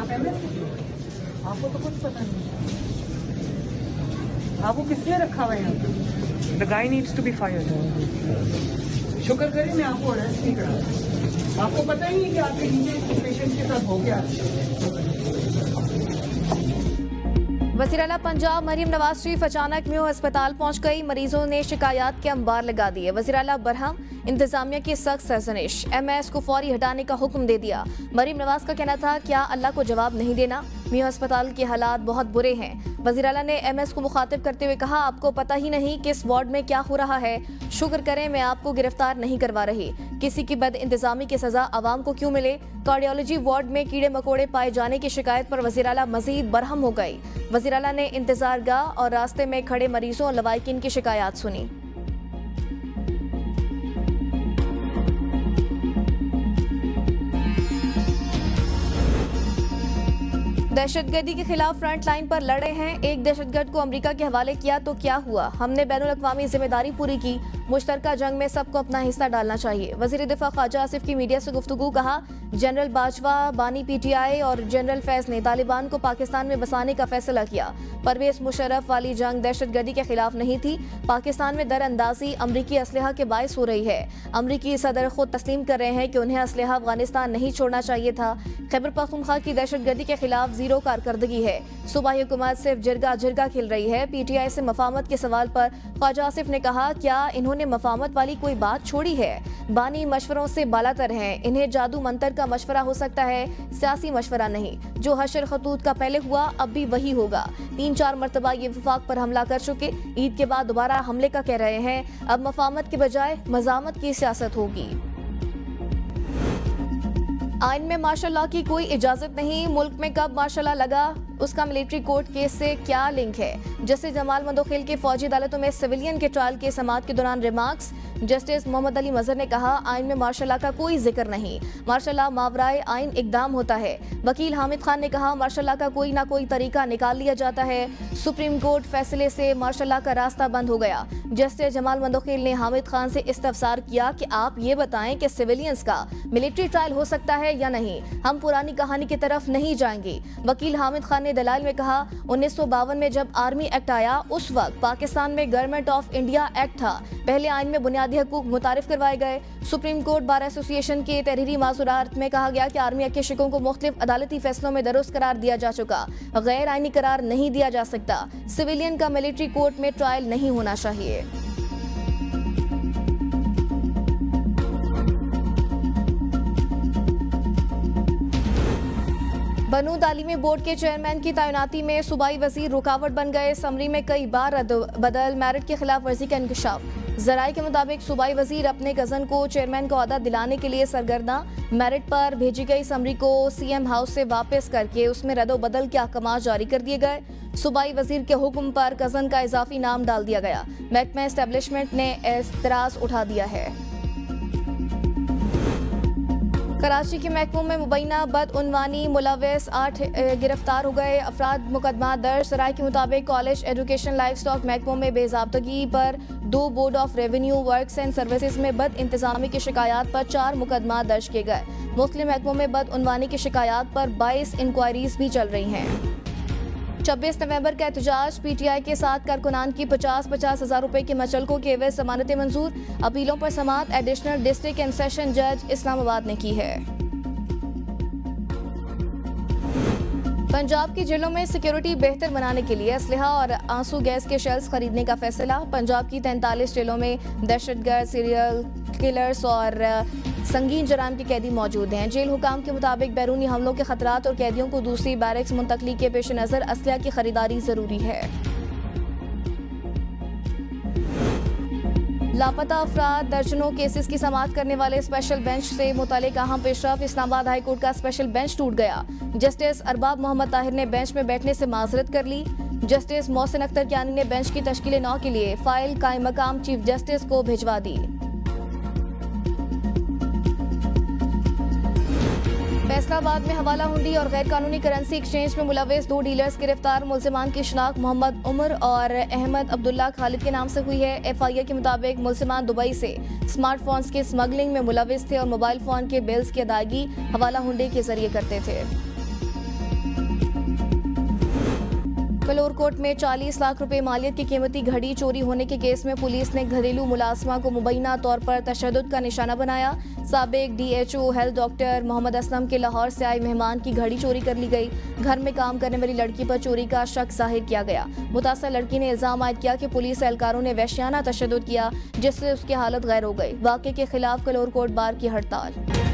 आप एमएस आपको तो कुछ पता नहीं। आपको किसने रखा हुआ है यहाँ पे? The guy needs to be fired. शुक्र करें मैं आपको अरेस्ट नहीं करा। आपको पता ही नहीं कि आपके नीचे पेशेंट के साथ हो गया। वज़ीर-ए-आला पंजाब मरीम नवाज शरीफ अचानक म्यू अस्पताल पहुंच गई। मरीजों ने शिकायत के अंबार लगा दिए। वज़ीर-ए-आला बरहम, इंतजामिया की सख्त सरजनिश, एमएस को फौरी हटाने का हुक्म दे दिया। मरीम नवाज का कहना था क्या अल्लाह को जवाब नहीं देना। म्यू अस्पताल के हालात बहुत बुरे हैं। वज़ीर-ए-आला ने एमएस को मुखातिब करते हुए कहा आपको पता ही नहीं कि इस वार्ड में क्या हो रहा है। शुक्र करें मैं आपको गिरफ्तार नहीं करवा रही। किसी की बद इंतजामी की सजा आवाम को क्यों मिले। कार्डियोलॉजी वार्ड में कीड़े मकोड़े पाए जाने की शिकायत पर वज़ीर-ए-आला मजीद बरहम हो गई। वज़ीर-ए-आला ने इंतजार गाह और रास्ते में खड़े मरीजों और लवाहिकीन की शिकायत सुनी। दहशतगर्दी के खिलाफ फ्रंट लाइन पर लड़े हैं। एक दहशतगर्द को अमेरिका के हवाले किया तो क्या हुआ। हमने बैनुल अक़वामी जिम्मेदारी पूरी की। मुश्तरका जंग में सबको अपना हिस्सा डालना चाहिए। वज़ीर दिफा ख्वाजा आसिफ की मीडिया से गुफ्तगू। कहा जनरल बाजवा बानी पीटीआई और जनरल फैज ने तालिबान को पाकिस्तान में बसाने का फैसला किया। परवेज मुशर्रफ वाली जंग दहशतगर्दी के खिलाफ नहीं थी। पाकिस्तान में दरअंदाजी अमरीकी असलहा के बायस हो रही है। अमरीकी सदर खुद तस्लीम कर रहे हैं कि उन्हें असलहा अफगानिस्तान नहीं छोड़ना चाहिए था। खैबर पख्तूनख्वा की दहशतगर्दी के खिलाफ जीरो कारकर्दगी है। सूबाई हुकूमत सिर्फ जिरगा जिरगा खेल रही है। पीटीआई से मफामत के सवाल पर ख्वाजा आसिफ ने कहा क्या इन्होंने मफामत वाली कोई बात छोड़ी है। बानी मशवरों से बालातर हैं। इन्हें जादू मंतर का मशवरा हो सकता है, सियासी मशवरा नहीं। जो हशर खतूत का पहले हुआ अब भी वही होगा। 3-4 मरतबा ये वफाक पर हमला कर चुके। ईद के बाद दोबारा हमले का कह रहे हैं। अब मफामत के बजाय मजामत की सियासत होगी। आइन में मार्शल लॉ की कोई इजाजत नहीं। मुल्क में कब मार्शल लॉ लगा उसका मिलिट्री कोर्ट केस से क्या लिंक है। जस्टिस जमाल मंदोखिल के फौजी अदालतों में सिविलियन के ट्रायल के समाअत के दौरान रिमार्क्स। जस्टिस मोहम्मद अली मजहर ने कहा आइन में मार्शल लॉ का कोई जिक्र नहीं। मार्शल लॉ मावराए आइन इकदाम होता है। वकील हामिद खान ने कहा मार्शल लॉ का कोई ना कोई तरीका निकाल लिया जाता है। सुप्रीम कोर्ट फैसले से मार्शल लॉ का रास्ता बंद हो गया। जस्टिस जमाल मंदोखिल ने हामिद खान से इस्तफसार किया कि आप ये बताएं कि सिविलियंस का मिलिट्री ट्रायल हो सकता है या नहीं। हम पुरानी कहानी की तरफ नहीं जाएंगे। वकील हामिद खान ने दलाइल में कहा 1952 में जब आर्मी एक्ट आया उस वक्त पाकिस्तान में गवर्नमेंट ऑफ इंडिया एक्ट था। पहले आइन में बुनियादी हकूक मुतारिफ करवाए गए। सुप्रीम कोर्ट बार एसोसिएशन के तहरीरी माजुरात में कहा गया कि आर्मी एक्ट के शिकों को मुख्तलिफ अदालती फैसलों में दुरुस्त करार दिया जा चुका। गैर आइनी करार नहीं दिया जा सकता। सिविलियन का मिलिट्री कोर्ट में ट्रायल नहीं होना चाहिए। बनू तालीमी बोर्ड के चेयरमैन की तैनाती में सूबाई वजीर रुकावट बन गए। समरी में कई बार बदल, मेरिट के खिलाफ वर्जी का इंकशाफ। जराये के मुताबिक सूबाई वजीर अपने कजन को चेयरमैन का ओहदा दिलाने के लिए सरगर्दा। मेरिट पर भेजी गई समरी को सीएम हाउस से वापस करके उसमें रद्दो बदल के अहकाम जारी कर दिए गए। सूबाई वजीर के हुक्म पर कजन का इजाफी नाम डाल दिया गया। महकमा एस्टेब्लिशमेंट ने एतराज उठा दिया है। कराची के महकमों में मुबैना बदउनवानी मुलव्वस 8 गिरफ्तार हो गए। अफराद मुकदमा दर्ज। सराय के मुताबिक कॉलेज एजुकेशन लाइफ स्टॉक महकमों में बेजाब्तगी पर 2 board of revenue works and services में बद इंतजामी की शिकायत पर 4 मुकदमा दर्ज किए गए। मुख्तलिफ महकमों में बदउनवानी की शिकायत पर 22 इंक्वायरीज भी चल रही हैं। 26 नवंबर का एहतजाज। पीटीआई के साथ कारकुनान की 50-50 हज़ार रुपए की मचलकों के एवज जमानतें मंजूर। अपीलों पर समाअत एडिशनल डिस्ट्रिक्ट एंड सेशन जज इस्लामाबाद ने की है। पंजाब की जेलों में सिक्योरिटी बेहतर बनाने के लिए असलहा और आंसू गैस के शेल्स खरीदने का फैसला। पंजाब की 43 जेलों में दहशतगर्द, सीरियल किलर्स और संगीन जराम के कैदी मौजूद हैं। जेल हुकाम के मुताबिक बैरूनी हमलों के खतरात और कैदियों को दूसरी बैरक्स मुंतकली के पेश नज़र असलहा की खरीदारी जरूरी है। लापता अफराद दर्जनों केसेस की समाअत करने वाले स्पेशल बेंच से मुतल्लिक अहम पेशरफ। इस्लामाबाद हाई कोर्ट का स्पेशल बेंच टूट गया। जस्टिस अरबाब मोहम्मद ताहिर ने बेंच में बैठने से माजरत कर ली। जस्टिस मोहसिन अख्तर कियानी ने बेंच की तश्कील 9 के लिए फाइल कायम मकाम चीफ जस्टिस को भिजवा दी। फैसलाबाद में हवाला हुंडी और गैर कानूनी करेंसी एक्सचेंज में मुलव्वस 2 डीलर्स गिरफ्तार। मुल्जिमान की शनाख्त मोहम्मद उमर और अहमद अब्दुल्ला खालिद के नाम से हुई है। एफआईए के मुताबिक मुल्जिमान दुबई से स्मार्टफोन्स की स्मगलिंग में मुलव्वस थे और मोबाइल फोन के बिल्स की अदायगी हवाला हुंडी के जरिए करते थे। कलोरकोट में 40 लाख रुपए मालियत की कीमती घड़ी चोरी होने के केस में पुलिस ने घरेलू मुलाजमा को मुबैना तौर पर तशद्दुद का निशाना बनाया। साबिक DHO health doctor Mohammad Aslam के लाहौर से आए मेहमान की घड़ी चोरी कर ली गई। घर में काम करने वाली लड़की पर चोरी का शक जाहिर किया गया। मुतासर लड़की ने इल्जाम आयद किया कि पुलिस एहलकारों ने वहशियाना तशद्दुद किया, जिससे उसकी हालत गैर हो गई। वाक़े के खिलाफ कलोरकोट बार की हड़ताल।